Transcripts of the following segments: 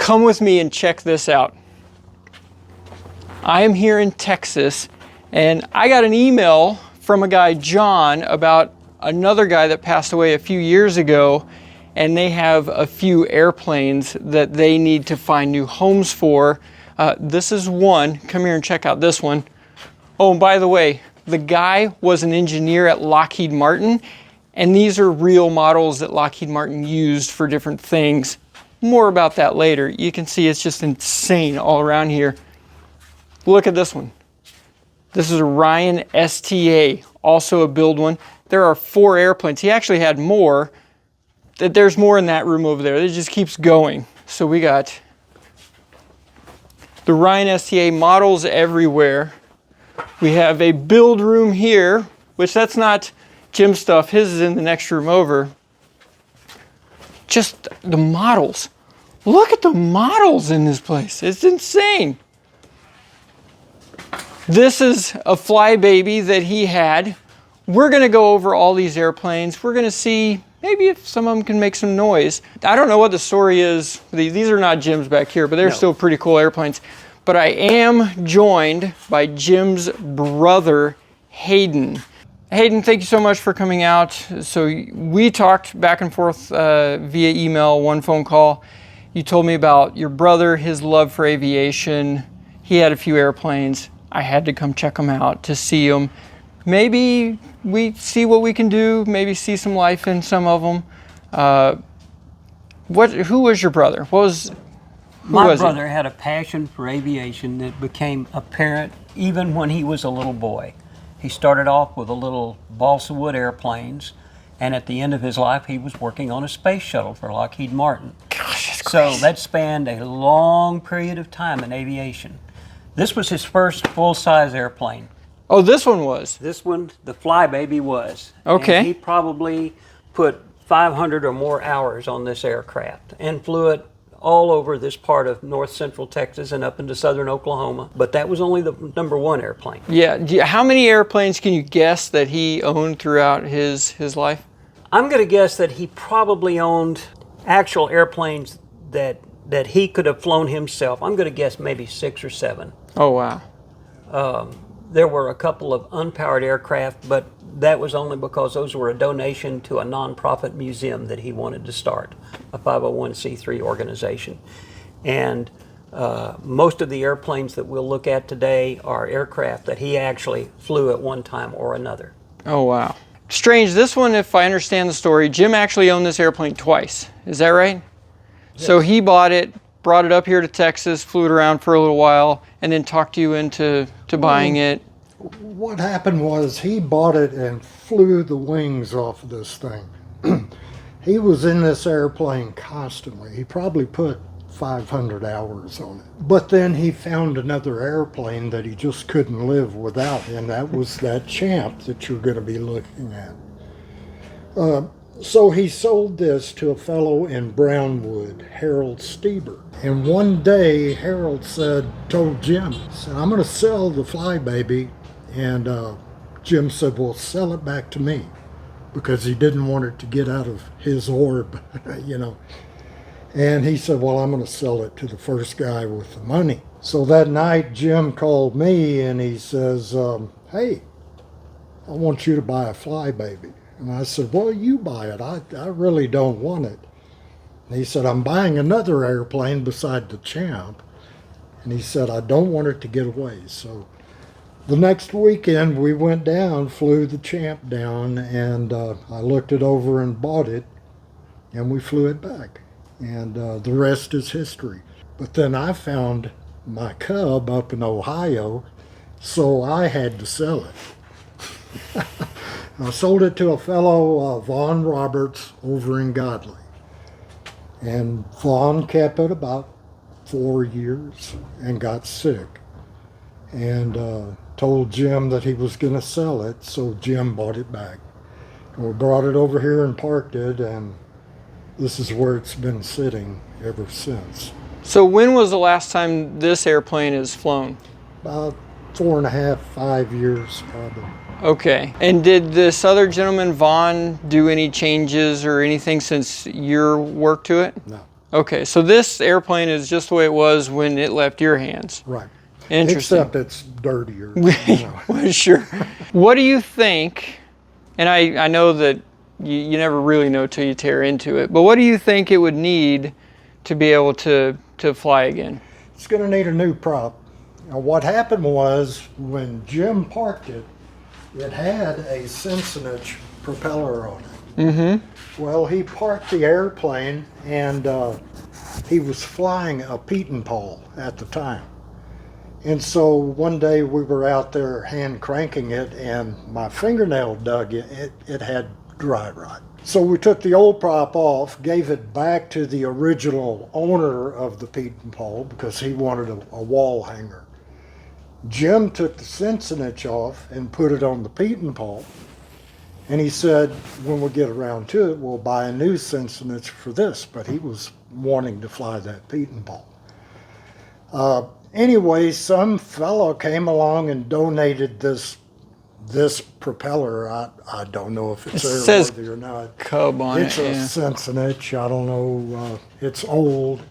come with me and check this out. I am here in Texas, and I got an email from a guy, John, about another guy that passed away a few years ago, and they have a few airplanes that they need to find new homes for. This is one. Come here and check out this one. Oh, and by the way, the guy was an engineer at Lockheed Martin, and these are real models that Lockheed Martin used for different things. More about that later. You can see it's just insane all around here. Look at this one. This is a Ryan STA, also a build one. There are 4 airplanes. He actually had more. There's more in that room over there. It just keeps going. So we got the Ryan STA models everywhere. We have a build room here, which that's not Jim's stuff. His is in the next room over. Just the models. Look at the models in this place. It's insane. This is a Flybaby that he had. We're going to go over all these airplanes. We're going to see maybe if some of them can make some noise. I don't know what the story is. These are not Jim's back here, but they're still pretty cool airplanes. But I am joined by Jim's brother, Hayden. Hayden, thank you so much for coming out. So we talked back and forth via email, one phone call. You told me about your brother, his love for aviation. He had a few airplanes. I had to come check them out to see them. Maybe we see what we can do, maybe see some life in some of them. Who was your brother? My brother had a passion for aviation that became apparent even when he was a little boy. He started off with a little balsa wood airplanes, and at the end of his life, he was working on a space shuttle for Lockheed Martin. Gosh, that's so crazy. that spanned a long period of time in aviation. This was his first full-size airplane. Oh, this one was? This one, the Flybaby, was. Okay. And he probably put 500 or more hours on this aircraft and flew it all over this part of north central Texas and up into southern Oklahoma. But that was only the #1 airplane. Yeah. How many airplanes can you guess that he owned throughout his life? I'm going to guess that he probably owned actual airplanes that he could have flown himself. I'm going to guess maybe 6 or 7. Oh, wow. There were a couple of unpowered aircraft, but that was only because those were a donation to a nonprofit museum that he wanted to start, a 501c3 organization. And most of the airplanes that we'll look at today are aircraft that he actually flew at one time or another. Oh, wow. Strange, this one, if I understand the story, Jim actually owned this airplane twice. Is that right? Yes. So he bought it, brought it up here to Texas, flew it around for a little while, and then talked you into buying it. What happened was he bought it and flew the wings off of this thing. He was in this airplane constantly. He probably put 500 hours on it. But then he found another airplane that he just couldn't live without, and that was that Champ that you're going to be looking at. So he sold this to a fellow in Brownwood, Harold Stieber. And one day Harold told Jim, said, I'm going to sell the Flybaby. And Jim said, well, sell it back to me, because he didn't want it to get out of his orb, you know. And he said, well, I'm going to sell it to the first guy with the money. So that night, Jim called me and he says, hey, I want you to buy a Flybaby. And I said, well, you buy it. I really don't want it. And he said, I'm buying another airplane beside the Champ. And he said, I don't want it to get away. So the next weekend we went down, flew the Champ down, and I looked it over and bought it, and we flew it back. And the rest is history. But then I found my Cub up in Ohio, so I had to sell it. I sold it to a fellow, Vaughn Roberts, over in Godley. And Vaughn kept it about 4 years and got sick. And told Jim that he was going to sell it, so Jim bought it back. And we brought it over here and parked it, and this is where it's been sitting ever since. So when was the last time this airplane has flown? About 4.5, 5 years probably. Okay. And did this other gentleman, Vaughn, do any changes or anything since your work to it? No. Okay, so this airplane is just the way it was when it left your hands. Right. Interesting. Except it's dirtier. You know. Well, sure. What do you think, and I know that you never really know till you tear into it, but what do you think it would need to be able to fly again? It's going to need a new prop. Now, what happened was when Jim parked it, it had a Cincinnati propeller on it. Mm-hmm. Well, he parked the airplane and he was flying a Pete Paul at the time. And so one day we were out there hand cranking it and my fingernail dug it. It had dry rot. So we took the old prop off, gave it back to the original owner of the Pete Paul because he wanted a wall hanger. Jim took the Cincinnati off and put it on the Pete Paul. And he said, when we get around to it, we'll buy a new Cincinnati for this. But he was wanting to fly that Pete Paul. Anyway, some fellow came along and donated this propeller. I don't know if it's airworthy or not. Cub on it's it. It's a Cincinnati. I don't know. It's old.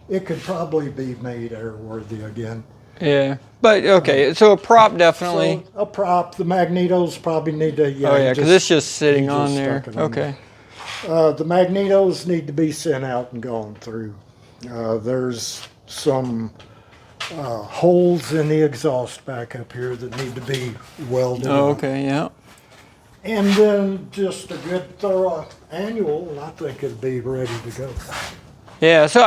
It could probably be made airworthy again. Yeah, but okay. So a prop definitely. So a prop. The magnetos probably need to. Yeah, oh yeah, because it's just sitting on there. Okay. The magnetos need to be sent out and gone through. There's some holes in the exhaust back up here that need to be welded. Oh, okay, yeah. And then just a good thorough annual, and I think it'd be ready to go. Yeah, so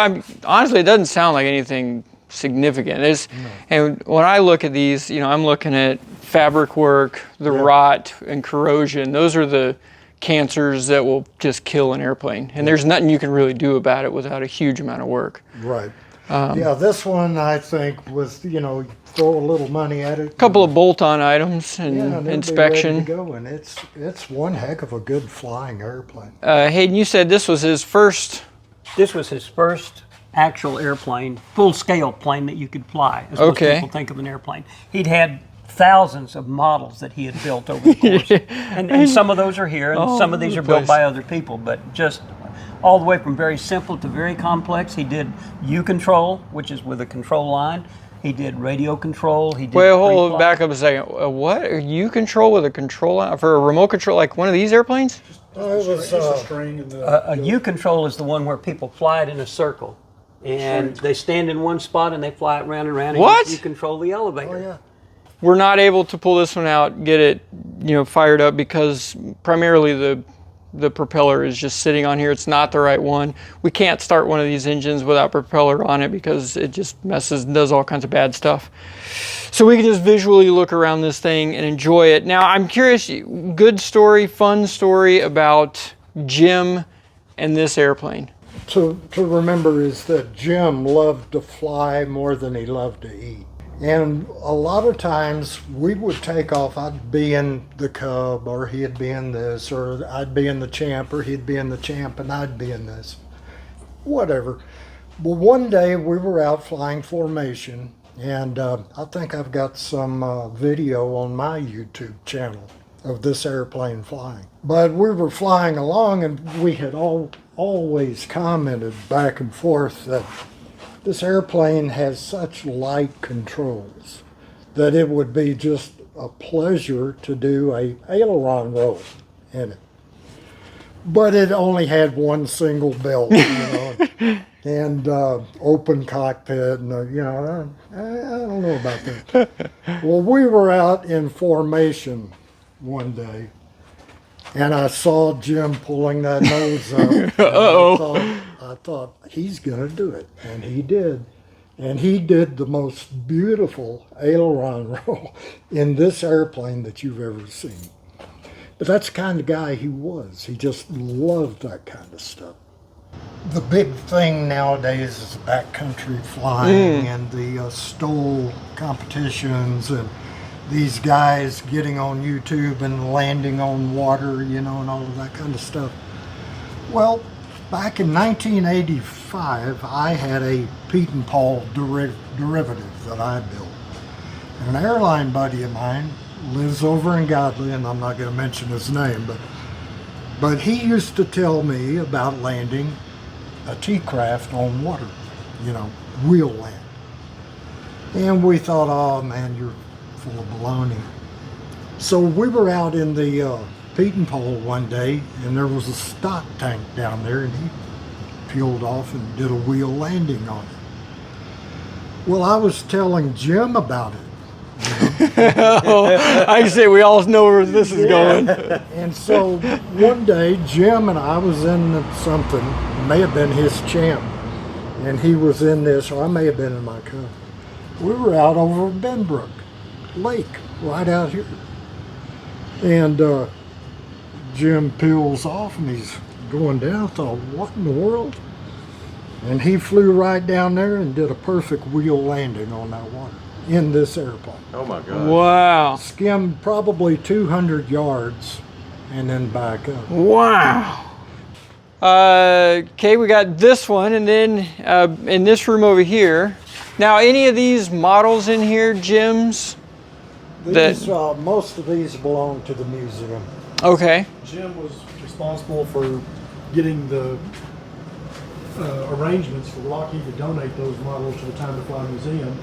honestly, it doesn't sound like anything significant. And when I look at these, I'm looking at fabric work, the rot and corrosion. Those are the cancers that will just kill an airplane. And there's nothing you can really do about it without a huge amount of work. Right. Yeah, this one I think was, throw a little money at it. A couple of bolt-on items and inspection. Be ready to go, and it's one heck of a good flying airplane. Hayden, you said this was his first. This was his first actual airplane, full-scale plane that you could fly, as most people think of an airplane. He'd had thousands of models that he had built over the course. and some of those are here, and some of these are built by other people, but just all the way from very simple to very complex. He did U-control, which is with a control line. He did radio control. He did hold back up a second. What? U-control with a control line? For a remote control, like one of these airplanes? It was a string in the... A U-control is the one where people fly it in a circle. And they stand in one spot and they fly it round and round. What? And you control the elevator. Oh, yeah. We're not able to pull this one out, get it, fired up because primarily the propeller is just sitting on here. It's not the right one. We can't start one of these engines without propeller on it because it just messes and does all kinds of bad stuff. So we can just visually look around this thing and enjoy it. Now, I'm curious, good story, fun story about Jim and this airplane. To remember is that Jim loved to fly more than he loved to eat. And a lot of times we would take off, I'd be in the Cub, or he'd be in this, or I'd be in the Champ, or he'd be in the Champ, and I'd be in this. Whatever. But one day we were out flying formation, and I think I've got some video on my YouTube channel of this airplane flying. But we were flying along, and we had always commented back and forth that this airplane has such light controls that it would be just a pleasure to do a aileron roll in it. But it only had one single belt, and open cockpit, and I don't know about that. Well, we were out in formation one day, and I saw Jim pulling that nose up. I thought, he's going to do it. And he did. And he did the most beautiful aileron roll in this airplane that you've ever seen. But that's the kind of guy he was. He just loved that kind of stuff. The big thing nowadays is backcountry flying and the STOL competitions and these guys getting on YouTube and landing on water, and all of that kind of stuff. Well, back in 1985, I had a Pete and Paul derivative that I built. And an airline buddy of mine lives over in Godley, and I'm not going to mention his name, but he used to tell me about landing a T-craft on water, you know, wheel land. And we thought, oh man, you're full of baloney. So we were out in the Peaton Pole one day, and there was a stock tank down there, and he peeled off and did a wheel landing on it. Well, I was telling Jim about it. I can say we all know where this is going. And so one day, Jim and I was in something, it may have been his champ, and he was in this, or I may have been in my cup. We were out over Benbrook Lake, right out here. And Jim peels off and he's going down. I thought, what in the world? And he flew right down there and did a perfect wheel landing on that water in this airplane. Oh my God. Wow. Skimmed probably 200 yards and then back up. Wow. Okay, we got this one, and then in this room over here. Now, any of these models in here, Jim's? These, most of these belong to the museum. Okay. Jim was responsible for getting the arrangements for Lockheed to donate those models to the Time to Fly Museum.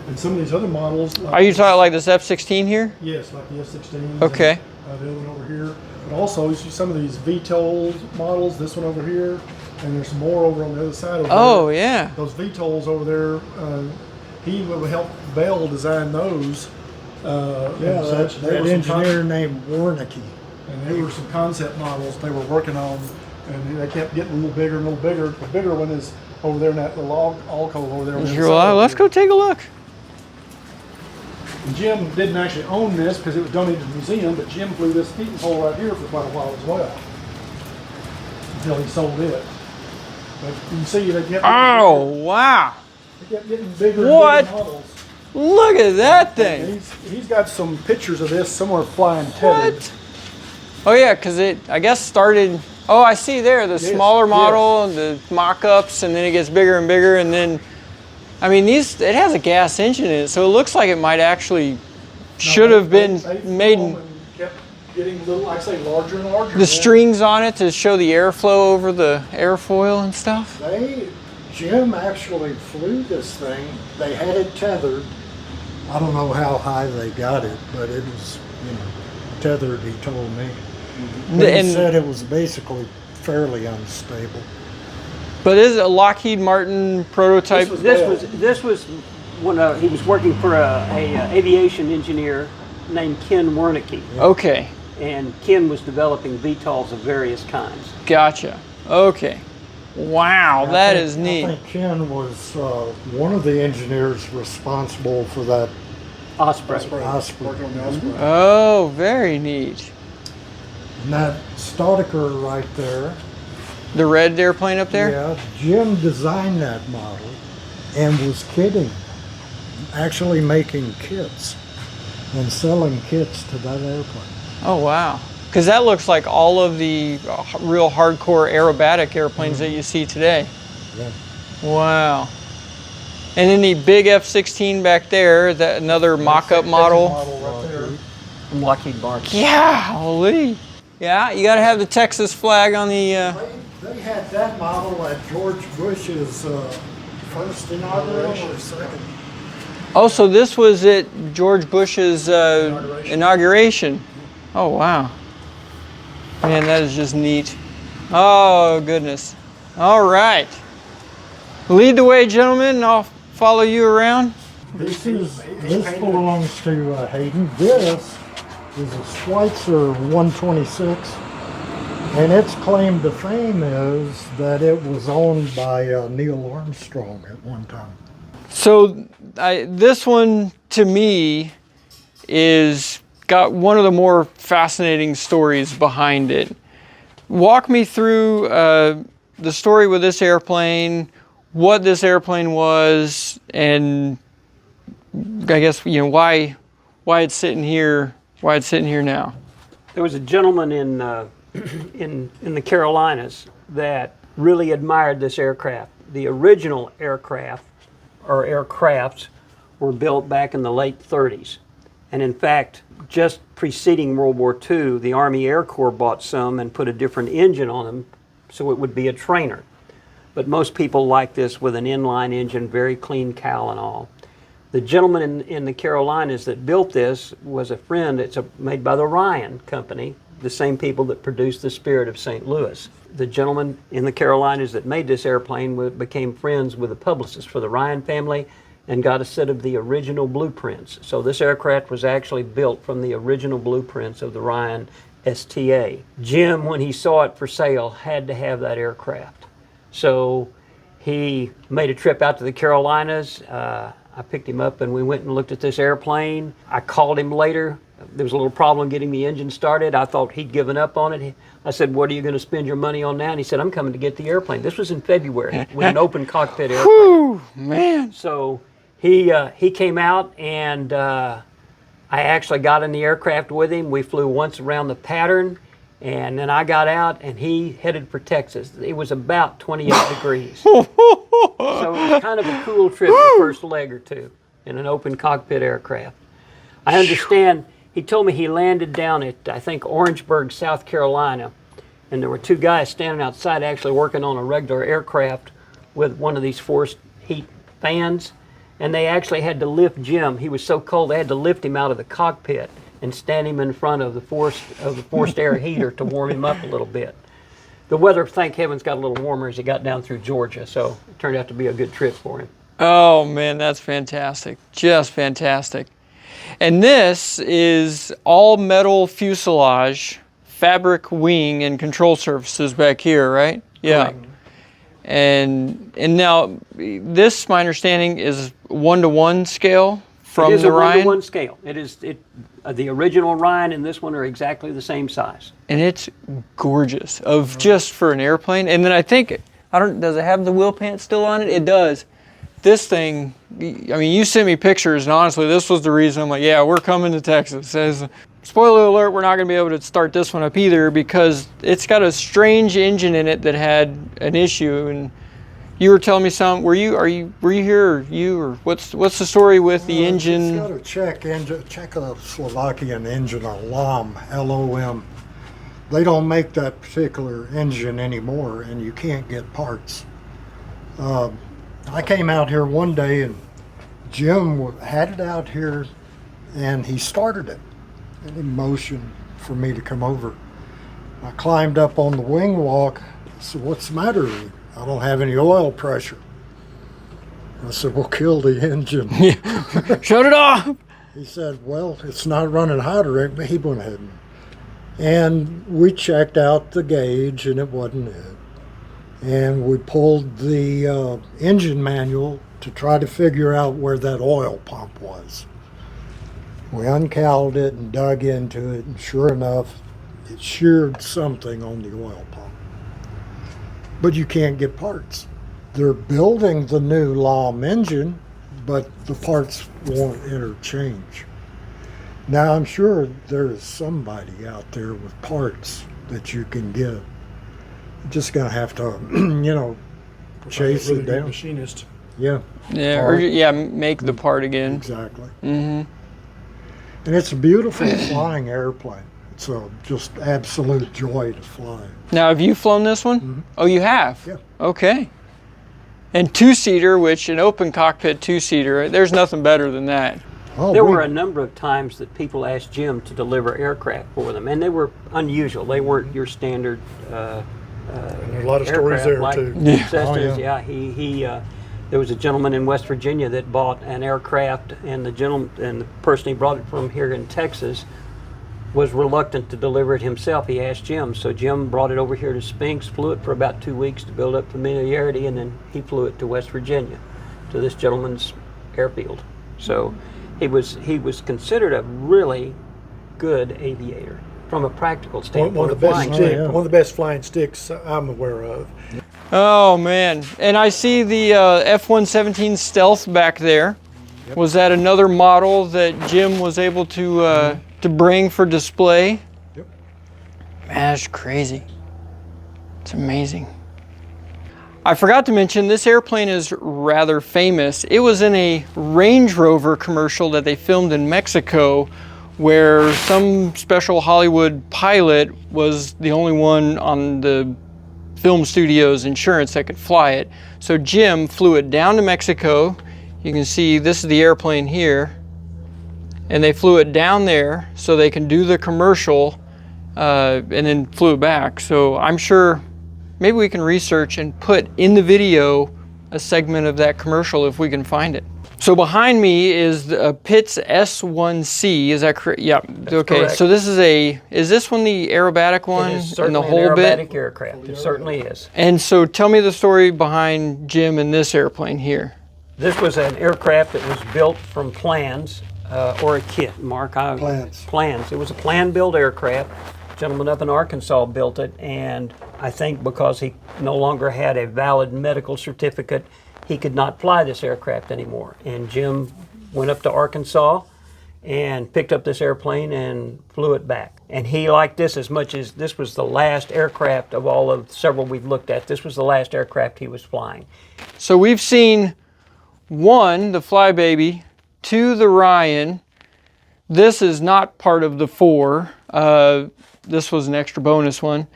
And some of these other models. Like Are you talking like this F-16 here? Yes, like the F-16. Okay. And, the other one over here. But also, you see some of these VTOL models, this one over here, and there's some more over on the other side over Oh, there. yeah. Those VTOLs over there, he would help Bell design those. Yeah, and such. There that were some engineer named Warnicki. And there were some concept models they were working on, and they kept getting a little bigger and a little bigger. The bigger one is over there in that little alcove over there. On the other side Let's over go take a look. And Jim didn't actually own this because it was donated to the museum, but Jim flew this Peaton Pole right here for quite a while as well, until he sold it. But you can see they kept Oh, wow. they kept getting bigger What? and bigger models. Look at that And thing. he's got some pictures of this somewhere flying tethered. What? Oh, yeah, because it, I guess, started. Oh, I see there, the Yes, smaller yes. model, and the mock-ups, and then it gets bigger and bigger, and then, I mean, it has a gas engine in it, so it looks like it might actually, should have been They made, flew 'em and kept getting little, like I say, larger and larger. the strings on it to show the airflow over the airfoil and stuff. Jim actually flew this thing. They had it tethered. I don't know how high they got it, but it was, you know, tethered, he told me. But he And- said it was basically fairly unstable. But is it a Lockheed Martin prototype? This was when he was working for a aviation engineer named Ken Wernicke, Okay, and Ken was developing VTOLs of various kinds. gotcha. Okay. Wow, that is I neat. think Ken was one of the engineers responsible for that Osprey. Osprey. Working on the Osprey. Oh, very neat. And that Staudiker right there, The red airplane up there? yeah, Jim designed that model and was kitting, actually making kits and selling kits to that airplane. Oh, wow. Because that looks like all of the real hardcore aerobatic airplanes that you see today. Yeah. Wow. And then the big F-16 back there, that another mock-up model. Right there. From Lockheed Martin. Golly. Yeah, you got to have the Texas flag on the. They had that model at George Bush's first inauguration or second. Oh, so this was at George Bush's inauguration. Oh, wow. Man, that is just neat. Oh, goodness. All right. Lead the way, gentlemen, and I'll follow you around. This belongs to Hayden. This is a Schweitzer 126, and its claim to fame is that it was owned by Neil Armstrong at one time. So this one, to me, is got one of the more fascinating stories behind it. Walk me through the story with this airplane, what this airplane was, and I guess why it's sitting here. Why it's sitting here now. There was a gentleman in the Carolinas that really admired this aircraft. The original aircraft or aircrafts were built back in the late 30s. And in fact, just preceding World War II, the Army Air Corps bought some and put a different engine on them so it would be a trainer. but most people like this with an inline engine, very clean cowl and all. The gentleman in the Carolinas that built this was a friend. It's made by the Ryan Company, the same people that produced the Spirit of St. Louis. The gentleman in the Carolinas that made this airplane became friends with the publicist for the Ryan family and got a set of the original blueprints. So this aircraft was actually built from the original blueprints of the Ryan STA. Jim, when he saw it for sale, had to have that aircraft. So he made a trip out to the Carolinas. I picked him up and we went and looked at this airplane. I called him later. There was a little problem getting the engine started. I thought he'd given up on it. I said, "What are you going to spend your money on now?" And he said, "I'm coming to get the airplane." This was in February with an open cockpit airplane. Whew, man. So he came out and I actually got in the aircraft with him. We flew once around the pattern and then I got out and he headed for Texas. It was about 28 degrees. So it was kind of a cool trip the first leg or two in an open cockpit aircraft. I understand, he told me he landed down at, I think, Orangeburg, South Carolina, and there were two guys standing outside actually working on a regular aircraft with one of these forced heat fans, and they actually had to lift Jim. He was so cold they had to lift him out of the cockpit and stand him in front of the forced air heater to warm him up a little bit. The weather, thank heavens, got a little warmer as he got down through Georgia, so it turned out to be a good trip for him. Oh man, that's fantastic. Just fantastic. And this is all metal fuselage, fabric wing, and control surfaces back here, right? Yeah. Correct. And now this, my understanding, is 1-to-1 scale from it is the a Ryan. 1-to-1 scale. It is the original Ryan and this one are exactly the same size. And it's gorgeous, just for an airplane. And then I think, does it have the wheel pants still on it? It does. This thing, I mean, you sent me pictures, and honestly, this was the reason I'm like, yeah, we're coming to Texas. As spoiler alert, we're not going to be able to start this one up either because it's got a strange engine in it that had an issue. And you were telling me some. Were you here, or what's the story with the engine? It's got a Czechoslovakian engine, a LOM, L-O-M. They don't make that particular engine anymore, and you can't get parts. I came out here one day and Jim had it out here and he started it and he motioned for me to come over. I climbed up on the wing walk. I said, "What's the matter with you?" "I don't have any oil pressure." I said, "Well, kill the engine." Shut it off. He said, "Well, it's not running hot or anything." He went ahead and we checked out the gauge and it wasn't it. And we pulled the engine manual to try to figure out where that oil pump was. We uncowled it and dug into it, and sure enough, it sheared something on the oil pump. But you can't get parts. They're building the new LOM engine, but the parts won't interchange. Now I'm sure there is somebody out there with parts that you can get. Just gonna have to, chase Really it good down. machinist. Yeah. Yeah, make the part again. Exactly. Mm-hmm. And it's a beautiful flying airplane. It's a just absolute joy to fly. Now, have you flown this one? Mm-hmm. Oh, you have? Yeah. Okay. And two-seater, which an open cockpit two-seater, there's nothing better than that. Oh, There were a number of times that people asked Jim to deliver aircraft for them, and they were unusual. They weren't your standard There's a lot of stories there aircraft too. like Yeah. Cessnas. Oh, Yeah, he there was a gentleman in West Virginia that bought an aircraft, and the person he brought it from here in Texas was reluctant to deliver it himself. He asked Jim, so Jim brought it over here to Spinks, flew it for about 2 weeks to build up familiarity, and then he flew it to West Virginia, to this gentleman's airfield. So he was considered a really good aviator from a practical standpoint. One of the best flying stick, yeah. one of the best flying sticks I'm aware of. Oh, man. And I see the F-117 Stealth back there. Yep. Was that another model that Jim was able to bring for display? Yep. Man, that's crazy. It's amazing. I forgot to mention, this airplane is rather famous. It was in a Range Rover commercial that they filmed in Mexico, where some special Hollywood pilot was the only one on the film studio's insurance that could fly it. So Jim flew it down to Mexico. You can see this is the airplane here. And they flew it down there so they can do the commercial and then flew it back. So I'm sure maybe we can research and put in the video a segment of that commercial if we can find it. So behind me is the Pitts S1C, is that correct? Yeah, okay. Correct. So this is this one the aerobatic one It is in certainly the whole an bit? aerobatic aircraft. It certainly is. And so tell me the story behind Jim and this airplane here. This was an aircraft that was built from plans or a kit, Mark. Plans. It was a plan-built aircraft. A gentleman up in Arkansas built it, and I think because he no longer had a valid medical certificate, he could not fly this aircraft anymore. And Jim went up to Arkansas and picked up this airplane and flew it back. And he liked this as much as this was the last aircraft of all of several we've looked at. This was the last aircraft he was flying. So we've seen 1, the Flybaby, 2, the Ryan. This is not part of the 4. This was an extra bonus one.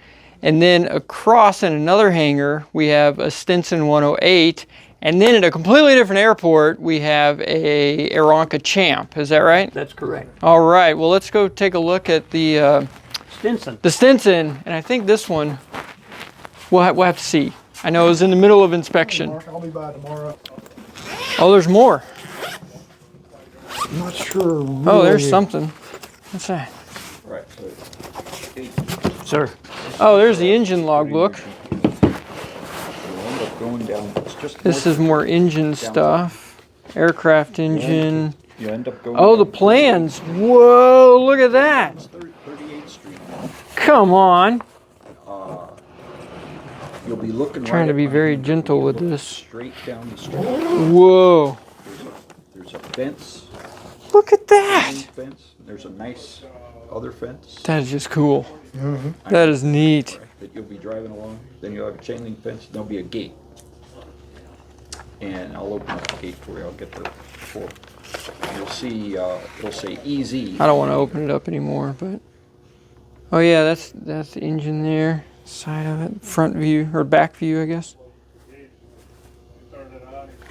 And then across in another hangar, we have a Stinson 108. And then at a completely different airport, we have a Aeronca Champ. Is that right? That's correct. All right. Well, let's go take a look at the Stinson. Stinson. And I think this one, we'll have to see. I know it was in the middle of inspection. Mark, I'll be by tomorrow. Oh, there's more. I'm not sure. Oh, there's really. something. What's that? Right. Sir. Oh, there's the engine logbook. Going down. It's just This is more engine stuff. Aircraft engine. You end up going. Oh, the plans. Whoa, look at that. 38th Street. Come on. You'll be looking. Trying to be right very at- gentle with look this. Straight down the street. Whoa. There's a fence. Look at that. Fence. There's a nice other fence That is just cool. That is neat. that you'll be driving along. Then you'll have a chain link fence. There'll be a gate. And I'll open up the gate for you. I'll get the floor. You'll see. It'll say EZ. I don't want to open it up anymore, but oh yeah, that's the engine there, side of it, front view or back view, I guess.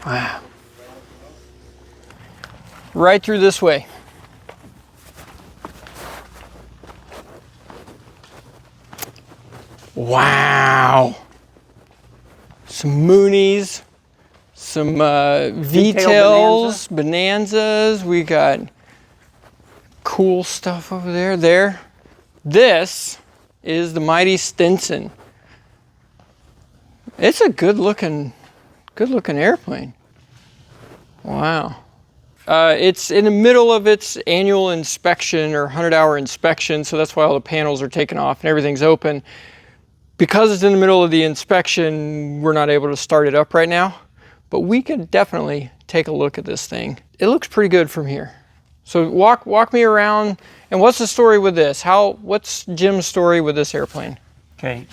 Wow. Right through this way. Wow. Some Moonies, some V-tails, Bonanzas. We got cool stuff over there. There. This is the mighty Stinson. It's a good looking airplane. Wow. It's in the middle of its annual inspection or 100-hour inspection, so that's why all the panels are taken off and everything's open. Because it's in the middle of the inspection, we're not able to start it up right now, but we could definitely take a look at this thing. It looks pretty good from here. So walk me around, and what's the story with this? What's Jim's story with this airplane? Okay.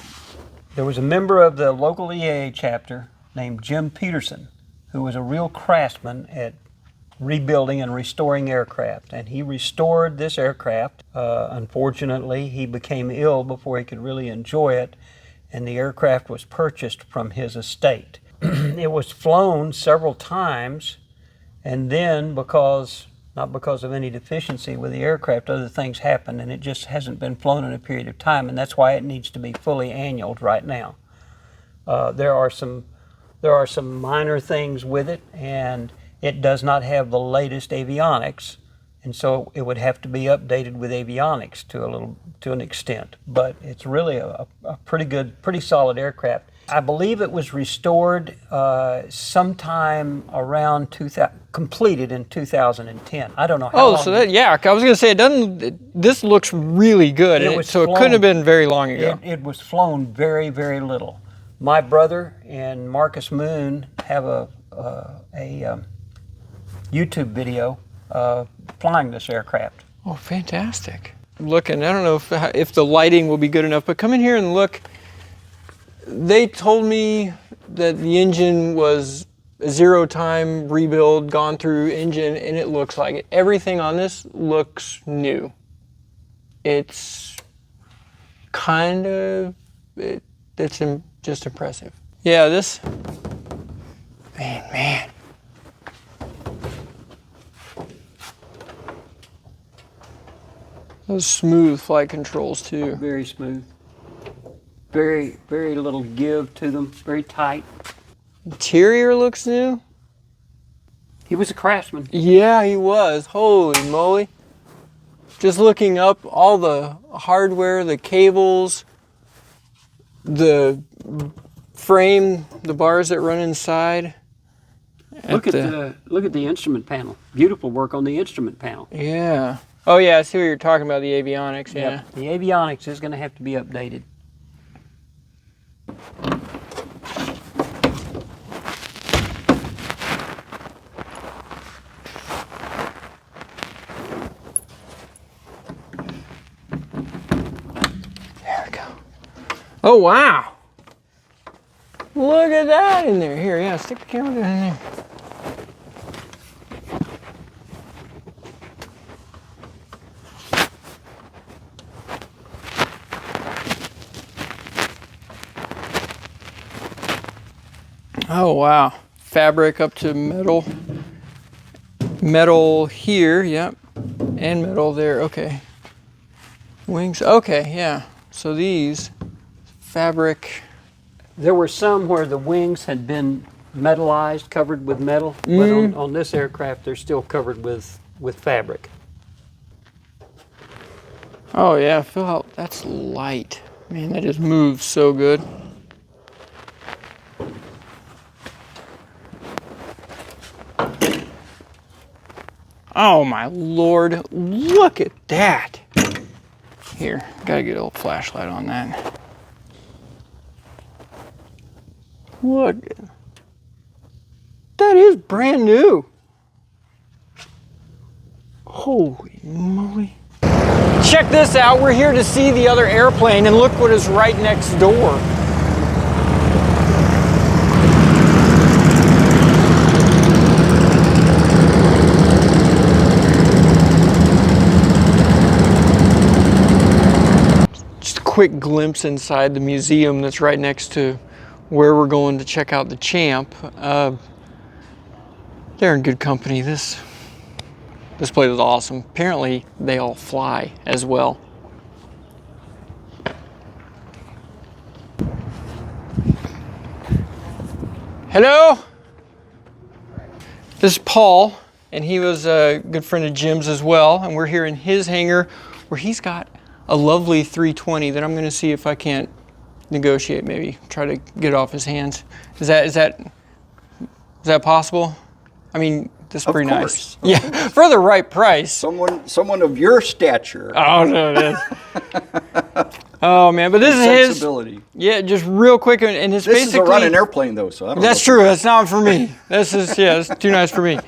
There was a member of the local EAA chapter named Jim Peterson, who was a real craftsman at rebuilding and restoring aircraft. And he restored this aircraft. Unfortunately, he became ill before he could really enjoy it, and the aircraft was purchased from his estate. It was flown several times, and then not because of any deficiency with the aircraft, other things happened, and it just hasn't been flown in a period of time, and that's why it needs to be fully annualed right now. There are some minor things with it, and it does not have the latest avionics, and so it would have to be updated with avionics to an extent. But it's really a pretty solid aircraft. I believe it was restored sometime around completed in 2010. I don't know how long. Oh, so I was going to say this looks really good, so it couldn't have been very long ago. It was flown very, very little. My brother and Marcus Moon have a YouTube video flying this aircraft. Oh, fantastic. Looking, I don't know if the lighting will be good enough, but come in here and look. They told me that the engine was a 0-time rebuild, gone through engine, and it looks like it. Everything on this looks new. It's kind of, it's just impressive. Yeah, this, man. Those smooth flight controls too. Very smooth. Very, very little give to them. Very tight. Interior looks new. He was a craftsman. Yeah, he was. Holy moly. Just looking up all the hardware, the cables, the frame, the bars that run inside. Look at the instrument panel. Beautiful work on the instrument panel. Yeah. Oh yeah, I see what you're talking about, the avionics, yeah. Yep. The avionics is going to have to be updated. There we go. Oh wow. Look at that in there. Here, yeah, stick the camera down in there. Oh wow, fabric up to metal. Metal here, yep, and metal there, okay. Wings, okay, yeah. So these, fabric. There were some where the wings had been metallized, covered with metal, but on this aircraft they're still covered with fabric. Oh yeah, feel how that's light. Man, that just moves so good. Oh my Lord, look at that. Here, gotta get a little flashlight on that. Look, that is brand new. Holy moly. Check this out, we're here to see the other airplane and look what is right next door. Quick glimpse inside the museum that's right next to where we're going to check out the Champ. They're in good company. This place is awesome. Apparently they all fly as well. Hello? This is Paul, and he was a good friend of Jim's as well, and we're here in his hangar where he's got a lovely 320 that I'm going to see if I can't negotiate, maybe try to get off his hands. Is that possible? I mean, this is pretty nice. Yeah, for the right price. Someone of your stature. Oh no, it is. Oh man, but this is sensibility. Yeah, just real quick, and it's This basically. is a running airplane though, so I don't That's true. That's not for me. This is it's too nice for me.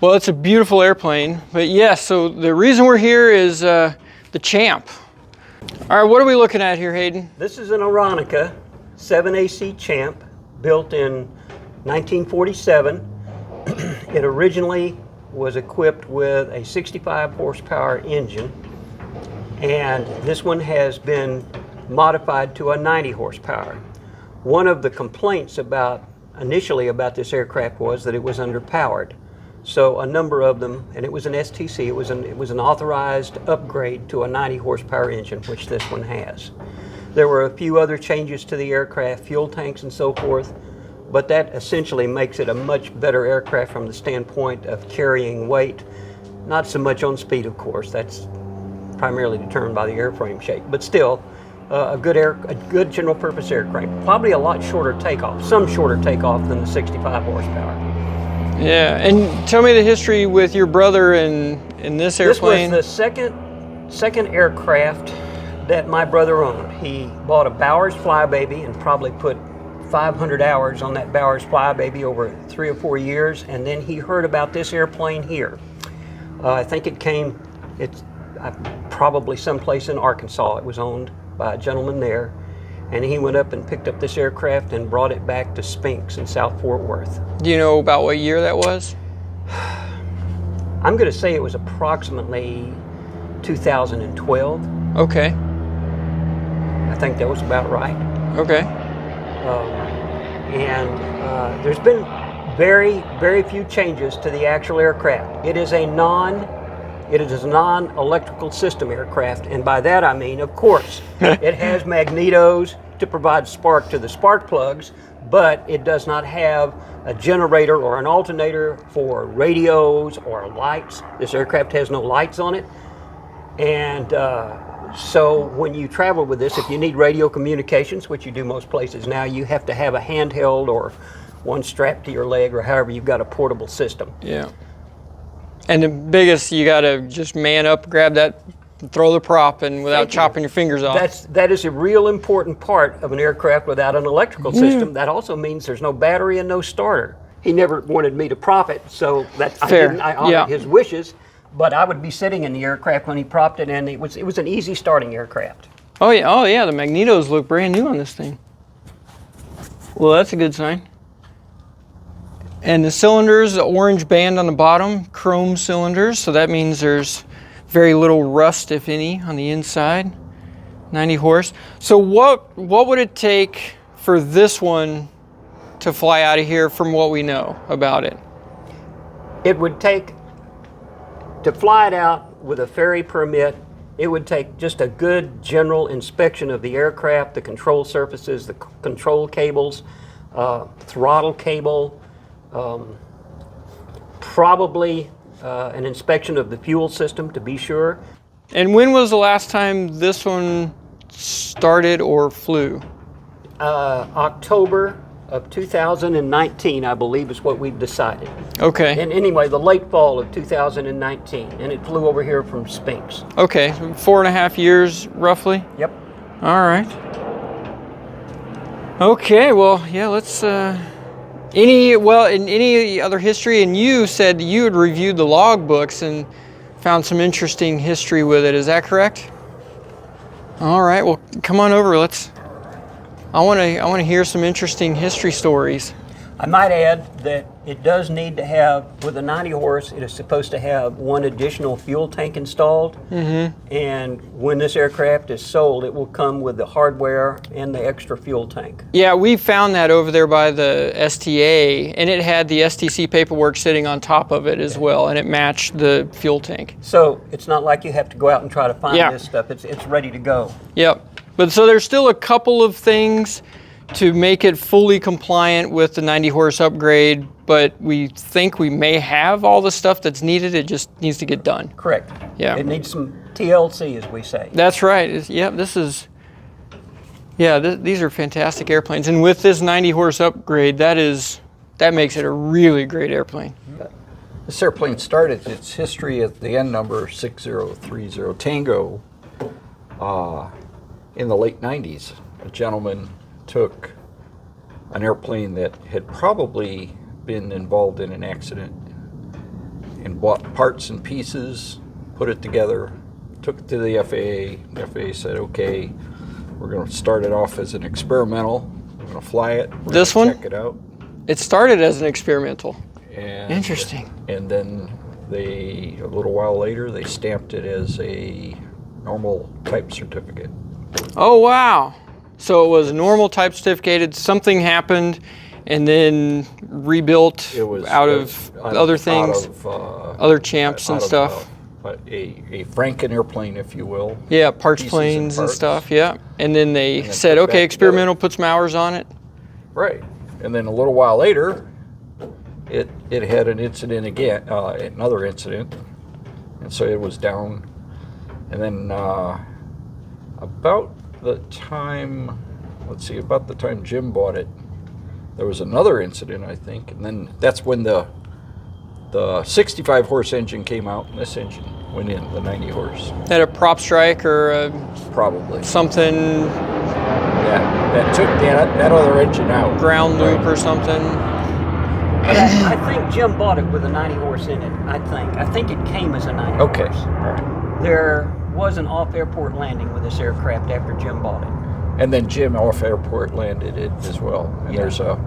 Well, it's a beautiful airplane, but yes. So the reason we're here is the Champ. All right, what are we looking at here, Hayden? This is an Aeronica 7AC Champ built in 1947. It originally was equipped with a 65 horsepower engine, and this one has been modified to a 90 horsepower. One of the complaints initially about this aircraft was that it was underpowered. So a number of them, and it was an STC, it was an authorized upgrade to a 90 horsepower engine, which this one has. There were a few other changes to the aircraft, fuel tanks and so forth, but that essentially makes it a much better aircraft from the standpoint of carrying weight. Not so much on speed, of course, that's primarily determined by the airframe shape, but still a good general purpose aircraft. Probably a lot shorter takeoff, some shorter takeoff than the 65 horsepower. Yeah, and tell me the history with your brother in this airplane. This was the second aircraft that my brother owned. He bought a Bowers Flybaby and probably put 500 hours on that Bowers Flybaby over 3 or 4 years, and then he heard about this airplane here. I think it's probably someplace in Arkansas. It was owned by a gentleman there, and he went up and picked up this aircraft and brought it back to Spinks in South Fort Worth. Do you know about what year that was? I'm going to say it was approximately 2012. Okay. I think that was about right. Okay. There's been very few changes to the actual aircraft. It is a non-electrical system aircraft, and by that I mean, of course, it has magnetos to provide spark to the spark plugs, but it does not have a generator or an alternator for radios or lights. This aircraft has no lights on it, and so when you travel with this, if you need radio communications, which you do most places now, you have to have a handheld or one strapped to your leg, or however you've got a portable system. Yeah. And the biggest, you got to just man up, grab that, throw the prop, and without chopping your fingers off. That is a real important part of an aircraft without an electrical system. That also means there's no battery and no starter. He never wanted me to prop it, so that I honored his wishes. But I would be sitting in the aircraft when he propped it, and it was an easy starting aircraft. Oh yeah, the magnetos look brand new on this thing. Well, that's a good sign. And the cylinders, the orange band on the bottom, chrome cylinders, so that means there's very little rust, if any, on the inside. 90 horse. So what would it take for this one to fly out of here from what we know about it? It would take, to fly it out with a ferry permit, it would take just a good general inspection of the aircraft, the control surfaces, the control cables, throttle cable, probably an inspection of the fuel system to be sure. And when was the last time this one started or flew? October of 2019, I believe, is what we've decided. Okay. And anyway, the late fall of 2019, and it flew over here from Spinks. Okay, 4.5 years roughly? Yep. All right. Okay, well, yeah, let's, in any other history, and you said you had reviewed the logbooks and found some interesting history with it, is that correct? All right, well, come on over, I want to hear some interesting history stories. I might add that it does need to have, with a 90 horse, it is supposed to have one additional fuel tank installed. Mm-hmm. And when this aircraft is sold, it will come with the hardware and the extra fuel tank. Yeah, we found that over there by the STA, and it had the STC paperwork sitting on top of it as well, and it matched the fuel tank. So it's not like you have to go out and try to find this stuff. It's ready to go. Yep. But so there's still a couple of things to make it fully compliant with the 90 horse upgrade, but we think we may have all the stuff that's needed. It just needs to get done. Correct. Yeah. It needs some TLC, as we say. That's right. These are fantastic airplanes. And with this 90 horse upgrade, that makes it a really great airplane. This airplane started its history at the end number 6030 Tango in the late 90s. A gentleman took an airplane that had probably been involved in an accident and bought parts and pieces, put it together, took it to the FAA. The FAA said, okay, we're going to start it off as an experimental. We're going to fly it. This one? Check it out. It started as an experimental. And, interesting. And then a little while later, they stamped it as a normal type certificate. Oh, wow. So it was normal type certificated, something happened, and then rebuilt out of other things, other champs and stuff. A Franken airplane, if you will. Yeah, parts planes and stuff, yeah. And then they said, okay, experimental, put some hours on it. Right. And then a little while later, it had an incident again, another incident. And so it was down. And then about the time Jim bought it, there was another incident, I think, and then that's when the 65 horse engine came out and this engine went in, the 90 horse. Had a prop strike or probably something. Yeah, that took that other engine out. Ground loop or something. But I think Jim bought it with a 90 horse in it. I think it came as a 90 horse. Okay. All right. There was an off-airport landing with this aircraft after Jim bought it. And then Jim off-airport landed it as well. And there's a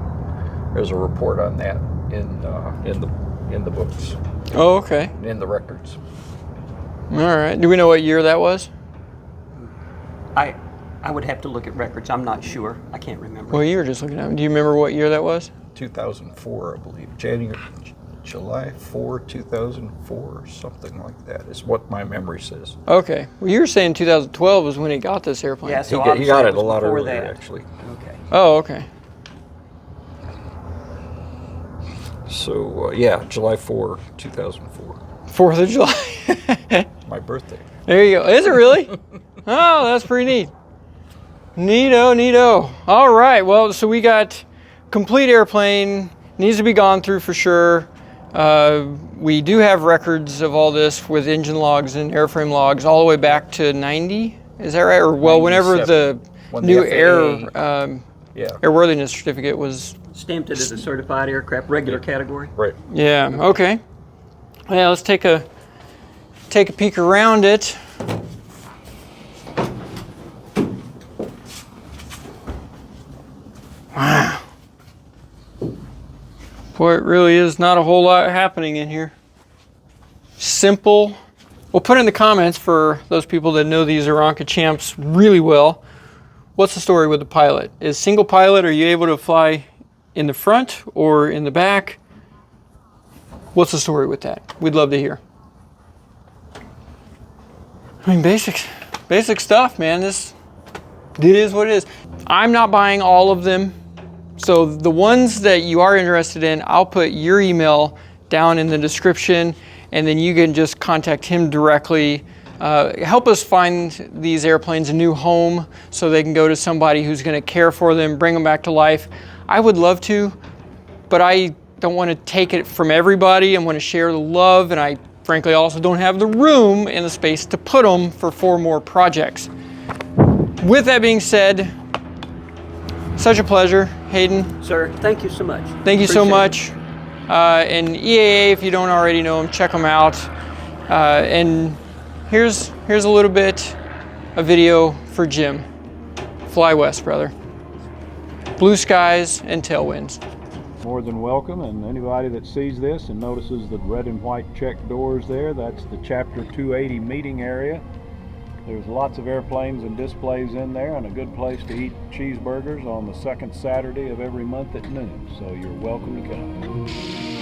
report on that in the books. Oh, okay. In the records. All right. Do we know what year that was? I I would have to look at records. I'm not sure. I can't remember. Well, you were just looking at them. Do you remember what year that was? 2004, I believe. July 4, 2004, something like that is what my memory says. Okay. Well, you were saying 2012 was when he got this airplane. Yeah, He so got obviously it a was lot before earlier, that. actually. Okay. Oh, okay. So, yeah, July 4, 2004. 4th of July. My birthday. There you go. Is it really? Oh, that's pretty neat. Neato, neato. All right. Well, so we got complete airplane. Needs to be gone through for sure. We do have records of all this with engine logs and airframe logs all the way back to 90. Is that right? Or well, whenever the 97. When the new FAA airworthiness certificate was. Stamped it as a certified aircraft, regular category. Right. Yeah. Okay. Yeah. Let's take a peek around it. Wow. Boy, it really is not a whole lot happening in here. Simple. We'll put in the comments for those people that know these Aranca champs really well. What's the story with the pilot? Is single pilot, are you able to fly in the front or in the back? What's the story with that? We'd love to hear. I mean, basic stuff, man. It is what it is. I'm not buying all of them. So the ones that you are interested in, I'll put your email down in the description, and then you can just contact him directly. Help us find these airplanes a new home so they can go to somebody who's going to care for them, bring them back to life. I would love to, but I don't want to take it from everybody. I want to share the love, and I frankly also don't have the room and the space to put them for 4 more projects. With that being said, such a pleasure, Hayden. Sir, thank you so much. Thank you so Appreciate it. much. And EAA, if you don't already know them, check them out. And here's a little bit of video for Jim. Fly west, brother. Blue skies and tailwinds. More than welcome, and anybody that sees this and notices the red and white check doors there, that's the Chapter 280 meeting area. There's lots of airplanes and displays in there, and a good place to eat cheeseburgers on the second Saturday of every month at noon, so you're welcome to come.